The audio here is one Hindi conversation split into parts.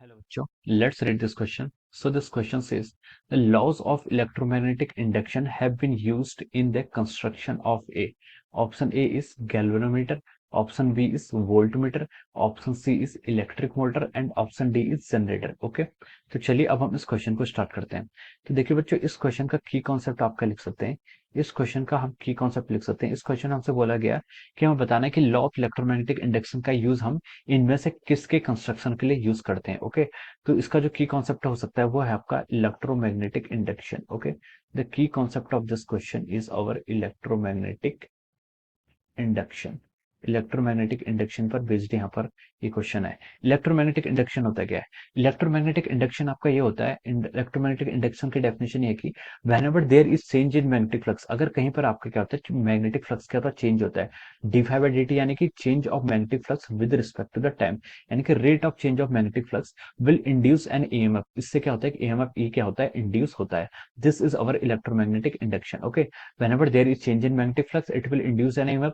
Hello, bachcho. Let's read this question. So this question says, the laws of electromagnetic induction have been used in the construction of A. Option A is galvanometer, option B is voltmeter, option C is electric motor and option D is generator. Okay, तो चलिए अब हम इस क्वेश्चन को स्टार्ट करते हैं। तो देखिए बच्चों, इस क्वेश्चन का की कॉन्सेप्ट आपका लिख सकते हैं। इस क्वेश्चन का हम की कॉन्सेप्ट लिख सकते हैं। इस क्वेश्चन हमसे बोला गया कि हमें बताना है कि लॉ ऑफ इलेक्ट्रोमैग्नेटिक इंडक्शन का यूज हम इनमें से किसके कंस्ट्रक्शन के लिए यूज करते हैं। ओके, तो इसका जो की कॉन्सेप्ट हो सकता है वो है आपका electromagnetic induction. Okay, the key concept of this question is our electromagnetic induction. Electromagnetic induction पर बेस्ड यहाँ पर ये क्वेश्चन है। इलेक्ट्रोमैग्नेटिक इंडक्शन होता क्या है? इलेक्ट्रोमैग्नेटिक इंडक्शन आपका ये होता है, इलेक्ट्रोमैग्नेटिक इंडक्शन की डेफिनेशन ये है कि whenever there is change in magnetic flux, अगर कहीं पर आपका क्या होता है, मैग्नेटिक फ्लक्स क्या होता है, चेंज होता है। डिफाई बाय dt यानी कि change of magnetic flux with respect to the time, यानी कि rate of change of magnetic flux will induce an EMF. इससे क्या होता है कि ईएमएफ ई क्या होता है, इंड्यूस होता है। This is our electromagnetic induction. Okay, whenever there is change in magnetic flux it will induce an EMF,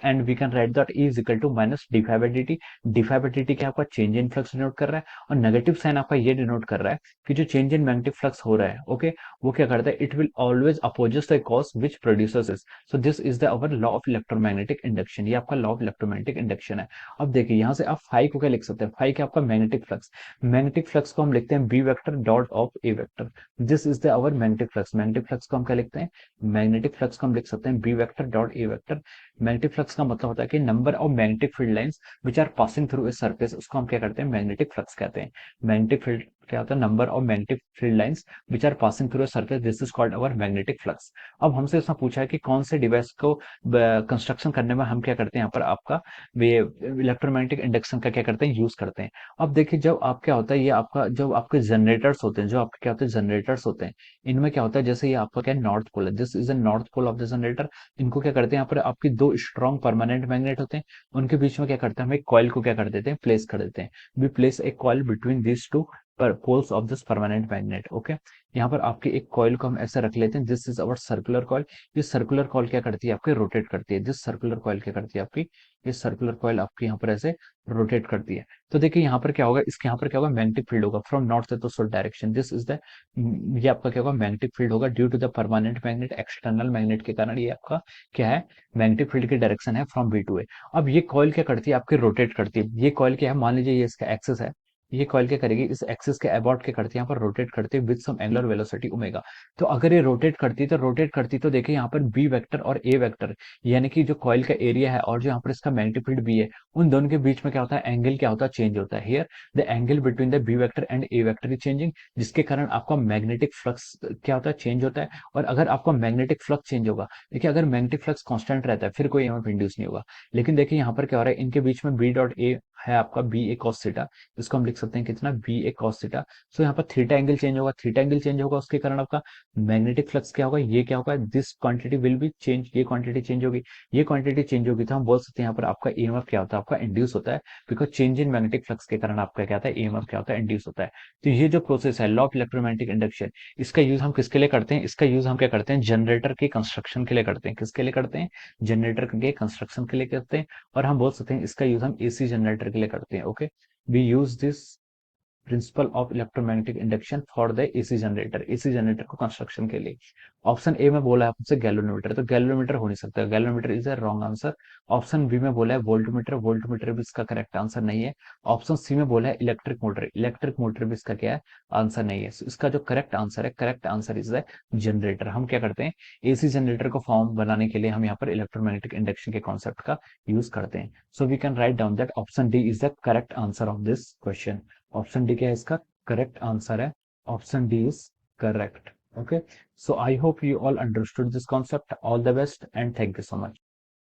and we can write that E is equal to minus d phi by dt। d phi by dt क्या आपका चेंज इन फ्लक्स डिनोट कर रहा है, और नेगेटिव साइन आपका ये डिनोट कर रहा है कि जो चेंज इन मैग्नेटिक फ्लक्स हो रहा है, ओके, वो क्या करता है, it will always opposes the cause which produces is. So this is the our law of electromagnetic induction. ये आपका लॉ ऑफ इलेक्ट्रोमैग्नेटिक इंडक्शन है। अब देखिए यहाँ से आप फाई को क्या लिख सकते हैं, फाई क्या आपका मैग्नेटिक फ्लक्स। मैग्नेटिक फ्लक्स को हम लिखते हैं B vector dot of A vector. This is the our magnetic flux. Magnetic flux को हम क्या लिखते हैं, मैग्नेटिक फ्लक्स को हम लिख सकते हैं B vector dot A vector. Magnetic flux का मतलब होता है कि number of magnetic field lines which are passing through a surface, उसको हम क्या करते हैं, मैग्नेटिक फ्लक्स कहते हैं। मैग्नेटिक फील्ड क्या होता है, number of magnetic field lines which are passing through a surface, this is called our magnetic flux. अब हमसे इसमें पूछा है कि कौन से डिवाइस को कंस्ट्रक्शन करने में हम क्या करते हैं, यहाँ पर आपका इलेक्ट्रोमैग्नेटिक इंडक्शन का क्या करते हैं, यूज करते हैं। अब देखिए जब आप क्या होता है, ये आपका जब आपके जनरेटर्स होते हैं, जो आपके क्या होते हैं, जनरेटर्स होते हैं, इनमें क्या होता है, जैसे ये आपका क्या है, नॉर्थ पोल है, this is a north pole of the generator. इनको क्या करते हैं, यहाँ पर आपकी दो स्ट्रॉन्ग परमानेंट मैग्नेट होते हैं, उनके बीच में क्या करते हैं, हम एक कॉइल को क्या कर देते हैं, प्लेस कर देते हैं। We place a coil between this two poles of this permanent magnet. Okay, यहाँ पर आपके एक कॉइल को हम ऐसे रख लेते हैं, this is our circular coil. ये सर्कुलर कॉइल क्या करती है, आपके रोटेट करती है। दिस सर्कुलर कॉइल क्या करती है आपकी, ये सर्कुलर कॉइल आपकी यहाँ पर ऐसे रोटेट करती है। तो देखिए यहाँ पर क्या होगा, इसके यहाँ पर क्या होगा, मैग्नेटिक फील्ड होगा from north to south direction. This is the, ये आपका क्या होगा, मैग्नेटिक फील्ड होगा due to the permanent magnet, external magnet के कारण ये आपका क्या है, मैग्नेटिक फील्ड की डायरेक्शन है फ्रॉम बी टू ए। अब ये कॉइल क्या करती है, आपके रोटेट करती है। ये कॉइल क्या है, मान लीजिए ये इसका एक्सिस है, ये कॉइल क्या करेगी, इस एक्सिस के अबाउट क्या करती है, यहाँ पर रोटेट करती है with some angular velocity omega. तो अगर ये रोटेट करती तो देखिए यहाँ पर बी वेक्टर और ए वेक्टर, यानी कि जो कॉइल का एरिया है और जो यहाँ पर इसका मैग्नेटिक फील्ड बी है, उन दोनों के बीच में क्या होता है, एंगल क्या होता है, चेंज होता है। Here the angle between the B vector and A vector is changing, जिसके कारण आपका मैग्नेटिक फ्लक्स क्या होता है, चेंज होता है। और अगर आपका मैग्नेटिक फ्लक्स चेंज होगा, देखिए अगर मैग्नेटिक फ्लक्स कांस्टेंट रहता है फिर कोई ईएमएफ इंड्यूस नहीं होगा। लेकिन देखिए यहाँ पर क्या हो रहा है, इनके बीच में बी डॉट ए है आपका बी ए कॉस थीटा, इसको हम लिख सकते हैं कितना, बी ए कॉस थीटा। सो यहाँ पर थीटा एंगल चेंज होगा, थीटा एंगल चेंज होगा, उसके कारण आपका मैग्नेटिक फ्लक्स क्या होगा, ये क्या होगा, this quantity will be change, ये क्वांटिटी चेंज होगी। ये क्वांटिटी चेंज होगी तो हम बोल सकते हैं यहाँ पर आपका ईएमएफ क्या होता है, आपका इंड्यूस होता है। Because change in magnetic flux के कारण आपका क्या होता है, ईएमएफ क्या होता है, इंड्यूस होता है। तो ये जो प्रोसेस है, लॉ ऑफ इलेक्ट्रोमैग्नेटिक इंडक्शन, इसका यूज हम किसके लिए करते हैं, इसका यूज हम क्या करते हैं, जनरेटर के कंस्ट्रक्शन के लिए करते हैं। किसके लिए करते हैं, जनरेटर के कंस्ट्रक्शन के लिए करते हैं। और हम बोल सकते हैं इसका यूज हम एसी जनरेटर के लिए करते हैं। Okay, we use this principle of electromagnetic induction for the AC generator, AC generator को कंस्ट्रक्शन के लिए। ऑप्शन ए में बोला है आपसे गैल्वेनोमीटर, तो गैल्वेनोमीटर हो नहीं सकता, galvanometer is a wrong answer. Option B में बोला है वोल्टमीटर, वोल्टमीटर भी इसका करेक्ट आंसर नहीं है। ऑप्शन सी में बोला है इलेक्ट्रिक मोटर, इलेक्ट्रिक मोटर भी इसका क्या है, आंसर नहीं है। So, इसका जो करेक्ट आंसर है, correct answer is the generator. हम क्या करते हैं, एसी जनरेटर को फॉर्म बनाने के लिए हम यहाँ पर इलेक्ट्रोमैग्नेटिक इंडक्शन के कॉन्सेप्ट का यूज करते हैं। So we can write down that option D is the correct answer of this question. Option D क्या है, इसका करेक्ट आंसर है। Option D is correct. Okay, so I hope you all understood this concept. All the best and thank you so much.